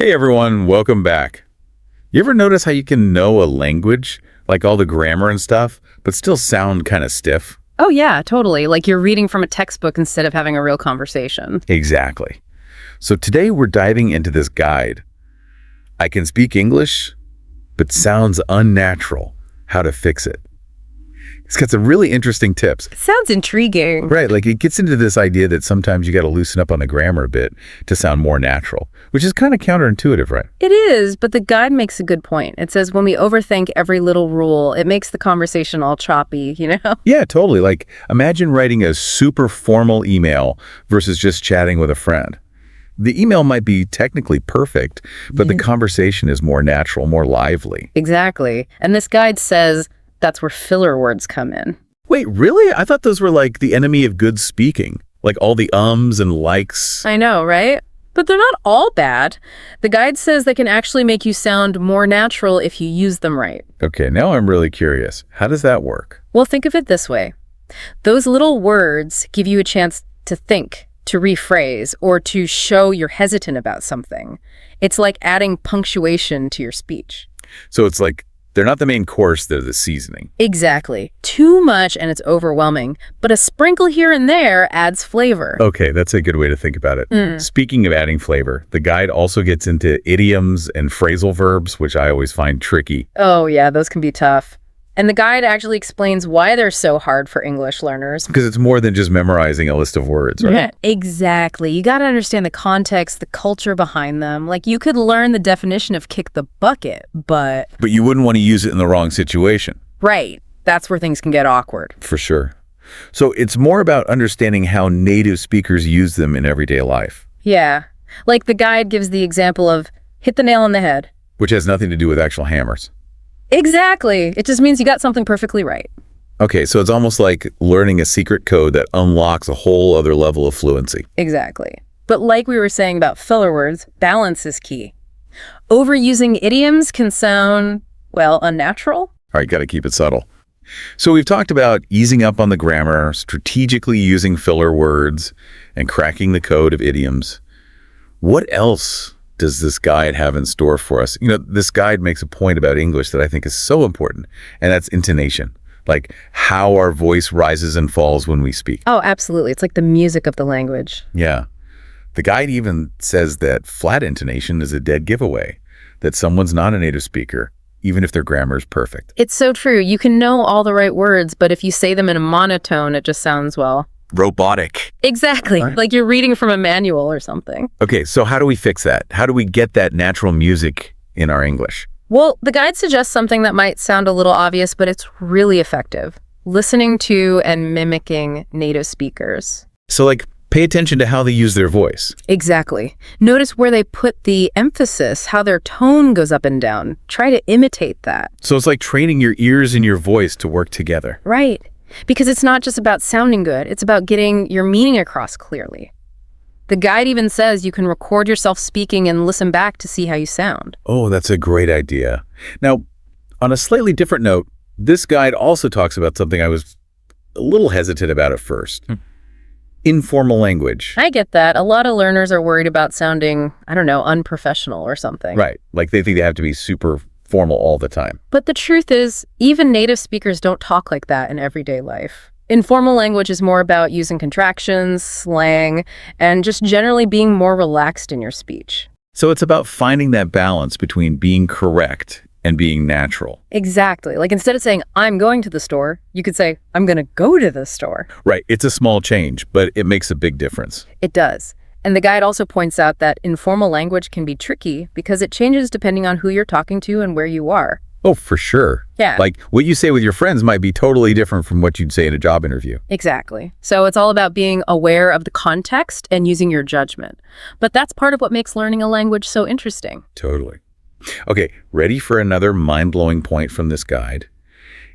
Hey everyone, welcome back. You ever notice how you can know a language, like all the grammar and stuff, but still sound kind of stiff? Oh yeah, totally. Like you're reading from a textbook instead of having a real conversation. Exactly. So today we're diving into this guide. I can speak English, but sounds unnatural. How to fix it. It's got some really interesting tips. Sounds intriguing. Right, like it gets into this idea that sometimes you got to loosen up on the grammar a bit to sound more natural, which is kind of counterintuitive, right? It is, but the guide makes a good point. It says when we overthink every little rule, it makes the conversation all choppy, you know? Yeah, totally. Like imagine writing a super formal email versus just chatting with a friend. The email might be technically perfect, but the conversation is more natural, more lively. Exactly. And this guide says that's where filler words come in. Wait, really? I thought those were like the enemy of good speaking, like all the ums and likes. I know, right? But they're not all bad. The guide says they can actually make you sound more natural if you use them right. Okay, now I'm really curious. How does that work? Well, think of it this way. Those little words give you a chance to think, to rephrase, or to show you're hesitant about something. It's like adding punctuation to your speech. So it's like they're not the main course, they're the seasoning. Exactly. Too much and it's overwhelming, but a sprinkle here and there adds flavor. Okay, that's a good way to think about it. Speaking of adding flavor, the guide also gets into idioms and phrasal verbs, which I always find tricky. Oh yeah, those can be tough. And the guide actually explains why they're so hard for English learners. Because it's more than just memorizing a list of words, right? Yeah, exactly. You got to understand the context, the culture behind them. Like you could learn the definition of kick the bucket, but... But you wouldn't want to use it in the wrong situation. Right. That's where things can get awkward. For sure. So it's more about understanding how native speakers use them in everyday life. Yeah. Like the guide gives the example of hit the nail on the head. Which has nothing to do with actual hammers. Exactly. It just means you got something perfectly right. Okay, so it's almost like learning a secret code that unlocks a whole other level of fluency. Exactly. But like we were saying about filler words, balance is key. Overusing idioms can sound, well, unnatural. All right, got to keep it subtle. So we've talked about easing up on the grammar, strategically using filler words, and cracking the code of idioms. What else does this guide have in store for us? You know, this guide makes a point about English that I think is so important, and that's intonation. Like how our voice rises and falls when we speak. Oh, absolutely. It's like the music of the language. Yeah. The guide even says that flat intonation is a dead giveaway, that someone's not a native speaker, even if their grammar is perfect. It's so true. You can know all the right words, but if you say them in a monotone, it just sounds, well... robotic. Exactly. Right. Like you're reading from a manual or something. Okay, so how do we fix that? How do we get that natural music in our English? Well, the guide suggests something that might sound a little obvious, but it's really effective. Listening to and mimicking native speakers. So like, pay attention to how they use their voice. Exactly. Notice where they put the emphasis, how their tone goes up and down. Try to imitate that. So it's like training your ears and your voice to work together. Right. Because it's not just about sounding good, it's about getting your meaning across clearly. The guide even says you can record yourself speaking and listen back to see how you sound. Oh, that's a great idea. Now, on a slightly different note, this guide also talks about something I was a little hesitant about at first. Informal language. I get that. A lot of learners are worried about sounding, I don't know, unprofessional or something. Right. Like they think they have to be super formal all the time. But the truth is, even native speakers don't talk like that in everyday life. Informal language is more about using contractions, slang, and just generally being more relaxed in your speech. So it's about finding that balance between being correct and being natural. Exactly. Like instead of saying, I'm going to the store, you could say, I'm going to go to the store. Right. It's a small change, but it makes a big difference. It does. And the guide also points out that informal language can be tricky because it changes depending on who you're talking to and where you are. Oh, for sure. Yeah. Like what you say with your friends might be totally different from what you'd say in a job interview. Exactly. So it's all about being aware of the context and using your judgment. But that's part of what makes learning a language so interesting. Totally. Okay, ready for another mind-blowing point from this guide?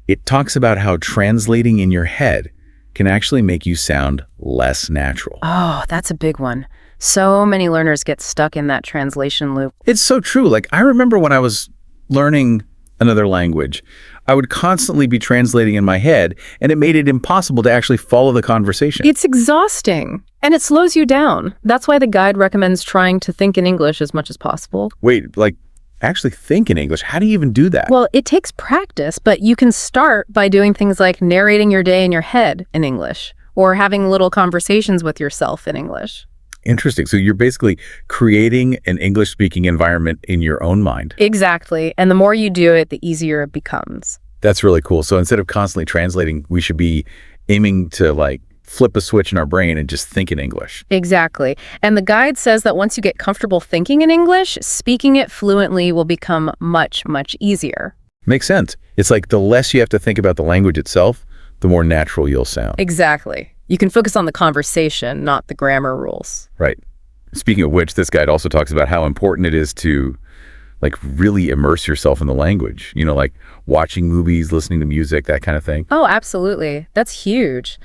It talks about how translating in your head can actually make you sound less natural. Oh, that's a big one. So many learners get stuck in that translation loop. It's so true. Like I remember when I was learning another language, I would constantly be translating in my head, and it made it impossible to actually follow the conversation. It's exhausting. And it slows you down. That's why the guide recommends trying to think in English as much as possible. Wait, like actually think in English? How do you even do that? Well, it takes practice, but you can start by doing things like narrating your day in your head in English or having little conversations with yourself in English. Interesting. So you're basically creating an English-speaking environment in your own mind. Exactly. And the more you do it, the easier it becomes. That's really cool. So instead of constantly translating, we should be aiming to like flip a switch in our brain and just think in English. Exactly. And the guide says that once you get comfortable thinking in English, speaking it fluently will become much, much easier. Makes sense. It's like the less you have to think about the language itself, the more natural you'll sound. Exactly. You can focus on the conversation, not the grammar rules. Right. Speaking of which, this guide also talks about how important it is to like really immerse yourself in the language, like watching movies, listening to music, that kind of thing. Oh, absolutely. That's huge.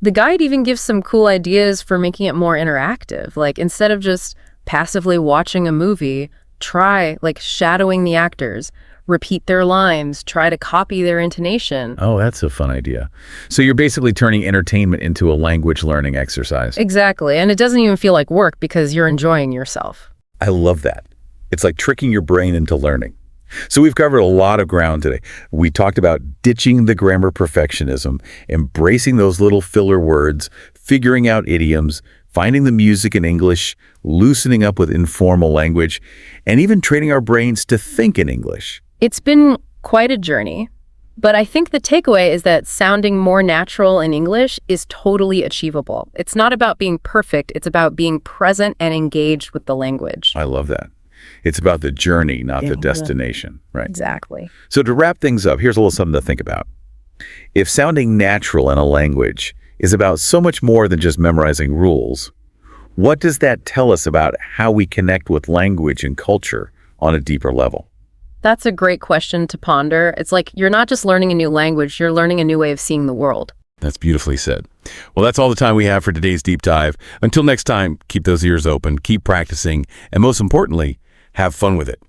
The guide even gives some cool ideas for making it more interactive. Like instead of just passively watching a movie, try like shadowing the actors, repeat their lines, try to copy their intonation. Oh, that's a fun idea. So you're basically turning entertainment into a language learning exercise. Exactly. And it doesn't even feel like work because you're enjoying yourself. I love that. It's like tricking your brain into learning. So we've covered a lot of ground today. We talked about ditching the grammar perfectionism, embracing those little filler words, figuring out idioms, finding the music in English, loosening up with informal language, and even training our brains to think in English. It's been quite a journey, but I think the takeaway is that sounding more natural in English is totally achievable. It's not about being perfect, it's about being present and engaged with the language. I love that. It's about the journey, not the destination, right? Exactly. So to wrap things up, here's a little something to think about. If sounding natural in a language is about so much more than just memorizing rules, what does that tell us about how we connect with language and culture on a deeper level? That's a great question to ponder. It's like you're not just learning a new language, you're learning a new way of seeing the world. That's beautifully said. Well, that's all the time we have for today's deep dive. Until next time, keep those ears open, keep practicing, and most importantly, have fun with it.